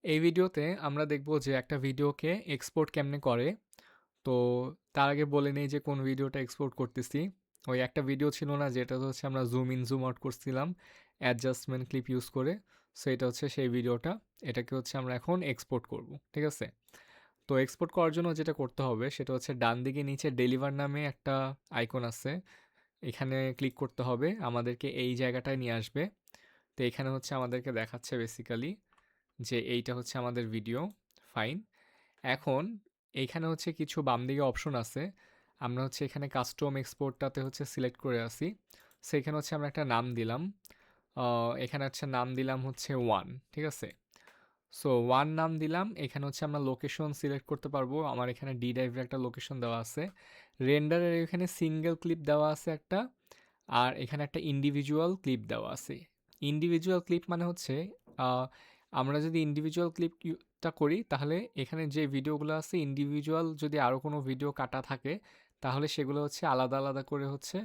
এই ভিডিওতে আমরা দেখব যে একটা ভিডিওকে এক্সপোর্ট কেমনে করে। তো তার আগে বলে নেই যে কোন ভিডিওটা এক্সপোর্ট করতেছি। ওই একটা ভিডিও ছিল না যেটাতে হচ্ছে আমরা জুম ইন জুম আউট করছিলাম অ্যাডজাস্টমেন্ট ক্লিপ ইউজ করে। সো এটা হচ্ছে সেই ভিডিওটা। এটাকে হচ্ছে আমরা এখন এক্সপোর্ট করব, ঠিক আছে? তো এক্সপোর্ট করার জন্য যেটা করতে হবে সেটা হচ্ছে ডান দিকে নিচে ডেলিভার নামে একটা আইকন আছে, এখানে ক্লিক করতে হবে, আমাদেরকে এই জায়গাটায় নিয়ে আসবে। তো এখানে হচ্ছে আমাদেরকে দেখাচ্ছে বেসিক্যালি যে এইটা হচ্ছে আমাদের ভিডিও। ফাইন। এখন এইখানে হচ্ছে কিছু বাম দিকে অপশন আছে। আমরা হচ্ছে এখানে কাস্টম এক্সপোর্টটাতে হচ্ছে সিলেক্ট করে আসি। সেখানে হচ্ছে আমরা একটা নাম দিলাম। এখানে হচ্ছে নাম দিলাম হচ্ছে ওয়ান, ঠিক আছে? সো ওয়ান নাম দিলাম। এখানে হচ্ছে আমরা লোকেশন সিলেক্ট করতে পারবো। আমার এখানে ডি ড্রাইভের একটা লোকেশন দেওয়া আছে। রেন্ডারের এখানে সিঙ্গেল ক্লিপ দেওয়া আছে একটা, আর এখানে একটা ইন্ডিভিজুয়াল ক্লিপ দেওয়া আছে। ইন্ডিভিজুয়াল ক্লিপ মানে হচ্ছে আহ, আমরা যদি ইন্ডিভিজুয়াল ক্লিপটা করি তাহলে এখানে যে ভিডিওগুলো আছে ইন্ডিভিজুয়াল, যদি আরও কোনো ভিডিও কাটা থাকে তাহলে সেগুলো হচ্ছে আলাদা আলাদা করে হচ্ছে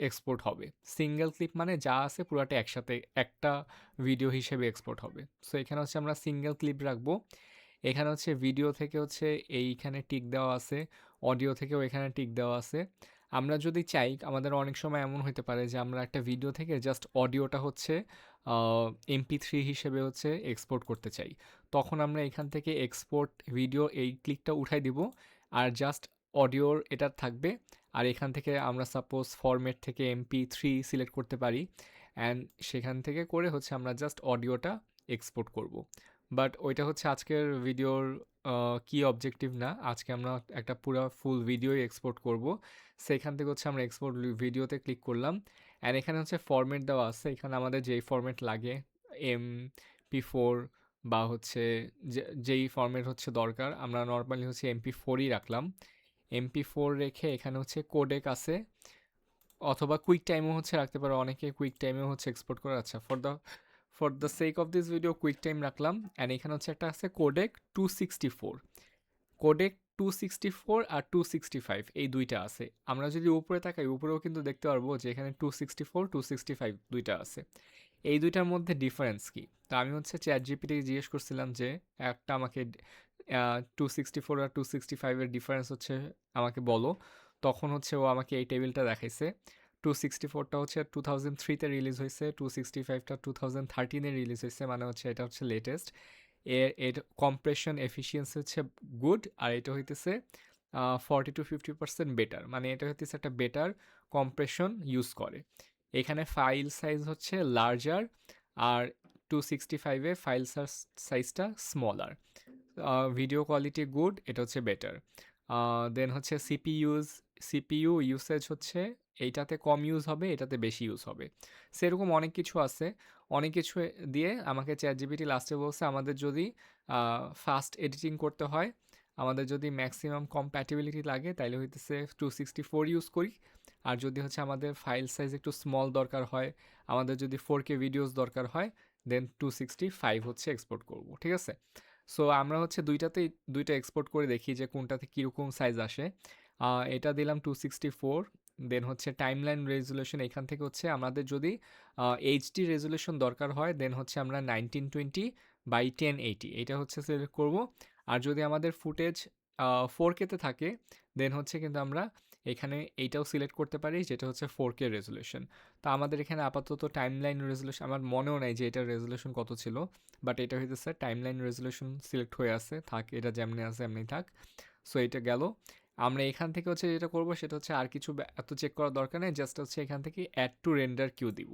এক্সপোর্ট হবে। সিঙ্গেল ক্লিপ মানে যা আছে পুরাটা একসাথে একটা ভিডিও হিসেবে এক্সপোর্ট হবে। সো এখানে হচ্ছে আমরা সিঙ্গেল ক্লিপ রাখবো। এখানে হচ্ছে ভিডিও থেকে হচ্ছে এইখানে টিক দেওয়া আছে, অডিও থেকেও এখানে টিক দেওয়া আছে। আমরা যদি চাই, আমাদের অনেক সময় এমন হতে পারে যে আমরা একটা ভিডিও থেকে জাস্ট অডিওটা হচ্ছে MP3 হিসেবে হচ্ছে এক্সপোর্ট করতে চাই। তখন আমরা এখান থেকে এক্সপোর্ট ভিডিও এই ক্লিকটা উঠাই দিব, আর জাস্ট অডিওর এটা থাকবে। আর এখান থেকে আমরা সাপোজ ফরম্যাট থেকে MP3 সিলেক্ট করতে পারি, অ্যান্ড সেখান থেকে করে হচ্ছে আমরা জাস্ট অডিওটা এক্সপোর্ট করব। বাট ওইটা হচ্ছে আজকের ভিডিওর কি অবজেক্টিভ না। আজকে আমরা একটা পুরো ফুল ভিডিওই এক্সপোর্ট করব। সেখান থেকে হচ্ছে আমরা এক্সপোর্ট ভিডিওতে ক্লিক করলাম, অ্যান্ড এখানে হচ্ছে ফরম্যাট দেওয়া আছে। এখানে আমাদের যেই ফরম্যাট লাগে, MP4 বা হচ্ছে যেই ফরম্যাট হচ্ছে দরকার, আমরা নর্মালি হচ্ছে MP4ই রাখলাম। MP4 রেখে এখানে হচ্ছে কোডেক আছে, অথবা কুইক টাইমও হচ্ছে রাখতে পারো, অনেকে কুইক টাইমেও হচ্ছে এক্সপোর্ট করে। আচ্ছা, for the sake of this video quick time রাখলাম। অ্যান্ড এখানে হচ্ছে একটা আছে কোডেক 264। কোডেক 264 আর 265 এই দুইটা আছে। আমরা যদি উপরে তাকাই, উপরেও কিন্তু দেখতে পারবো যে এখানে 264 265 দুইটা আছে। এই দুইটার মধ্যে ডিফারেন্স কি? তো আমি হচ্ছে ChatGPT-কে জিজ্ঞেস করছিলাম যে একটা আমাকে 264 আর 265-এর ডিফারেন্স হচ্ছে আমাকে বলো। তখন হচ্ছে ও আমাকে এই টেবিলটা দেখাইছে। 264টা হচ্ছে 2003-তে রিলিজ হয়েছে, 265টা 2013-এ রিলিজ হয়েছে, মানে হচ্ছে এটা হচ্ছে লেটেস্ট। এর কম্প্রেশন এফিসিয়েন্সি হচ্ছে গুড, আর এটা হইতেছে 40 to 50% বেটার, মানে এটা হইতেছে একটা বেটার কম্প্রেশন ইউজ করে। এখানে ফাইল সাইজ হচ্ছে লার্জার, আর 265-এ ফাইল সাইজটা স্মলার। ভিডিও কোয়ালিটি গুড, এটা হচ্ছে বেটার। দেন হচ্ছে সিপিইউ ইউসেজ হচ্ছে এইটাতে কম ইউজ হবে, এটাতে বেশি ইউজ হবে। সেরকম অনেক কিছু আছে। অনেক কিছু দিয়ে আমাকে ChatGPT লাস্টে বলছে আমাদের যদি ফাস্ট এডিটিং করতে হয়, আমাদের যদি ম্যাক্সিমাম কম্প্যাটিবিলিটি লাগে তাইলে হইতেছে 264 ইউজ করি। আর যদি হচ্ছে আমাদের ফাইল সাইজ একটু স্মল দরকার হয়, আমাদের যদি 4K ভিডিওস দরকার হয়, দেন 265 হচ্ছে এক্সপোর্ট করব, ঠিক আছে? সো আমরা হচ্ছে দুইটা এক্সপোর্ট করে দেখি যে কোনটাতে কীরকম সাইজ আসে। এটা দিলাম 264। দেন হচ্ছে টাইমলাইন রেজুলেশন, এখান থেকে হচ্ছে আমাদের যদি HD রেজুলেশন দরকার হয়, দেন হচ্ছে আমরা 1920 by 1080 এটা হচ্ছে সিলেক্ট করব। আর যদি আমাদের ফুটেজ 4K-তে থাকে, দেন হচ্ছে কিন্তু আমরা এখানে এইটাও সিলেক্ট করতে পারি, যেটা হচ্ছে 4K রেজুলেশন। তো আমাদের এখানে আপাতত টাইমলাইন রেজুলেশন, আমার মনেও নাই যে এটার রেজুলেশন কত ছিল, বাট এটা হইতেছে টাইমলাইন রেজুলেশন সিলেক্ট হয়ে আছে, থাক, এটা যেমনি আছে এমনি থাক। সো এটা গেল। আমরা এখান থেকে হচ্ছে যেটা করব সেটা হচ্ছে আর কিছু এত চেক করার দরকার নেই, জাস্ট হচ্ছে এখান থেকে অ্যাড টু রেন্ডার কিউ দিব।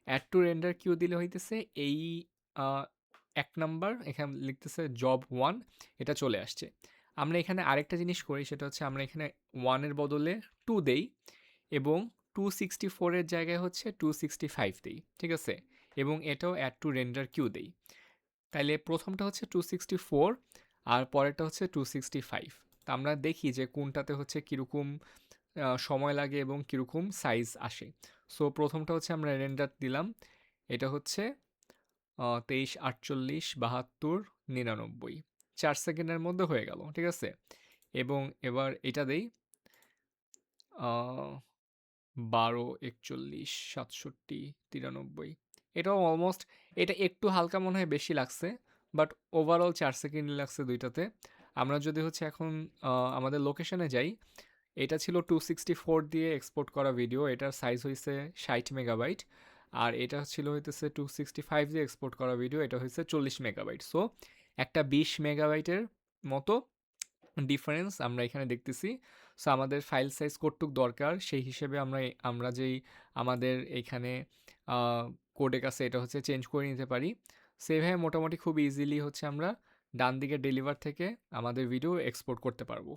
অ্যাড টু রেন্ডার কিউ দিলে হইতেছে এই আহ, এক নাম্বার এখানে লিখতেছে জব 1, এটা চলে আসছে। আমরা এখানে আরেকটা জিনিস করি, সেটা হচ্ছে আমরা এখানে 1-এর বদলে 2 দেই, এবং 264-এর জায়গায় হচ্ছে 265 দেই, ঠিক আছে? এবং এটাও অ্যাড টু রেন্ডার কিউ দেই। তাইলে প্রথমটা হচ্ছে 264, আর পরেরটা হচ্ছে 265। তা আমরা দেখি যে কোনটাতে হচ্ছে কীরকম সময় লাগে এবং কীরকম সাইজ আসে। সো প্রথমটা হচ্ছে আমরা রেন্ডার দিলাম, এটা হচ্ছে 23 48 72 99, 4 সেকেন্ডের মধ্যে হয়ে গেল, ঠিক আছে? এবং এবার এটা দেই 12 41 67 93, এটাও অলমোস্ট, এটা একটু হালকা মনে হয় বেশি লাগছে, বাট ওভারঅল 4 সেকেন্ড লাগছে দুইটাতে। আমরা যদি হচ্ছে এখন আমাদের লোকেশনে যাই, এটা ছিল 264 দিয়ে এক্সপোর্ট করা ভিডিও, এটার সাইজ হয়েছে 60 মেগাবাইট। আর এটা ছিল হইতেছে 265 দিয়ে এক্সপোর্ট করা ভিডিও, এটা হয়েছে 40 মেগাবাইট। সো একটা 20 মেগাবাইটের মতো ডিফারেন্স আমরা এখানে দেখতেছি। সো আমাদের ফাইল সাইজ কতটুক দরকার সেই হিসেবে আমরা যেই আমাদের এইখানে কোডেক আছে এটা হচ্ছে চেঞ্জ করে নিতে পারি। সেভাবে মোটামুটি খুব ইজিলি হচ্ছে আমরা ডান দিকে ডেলিভার থেকে আমাদের ভিডিও এক্সপোর্ট করতে পারবো।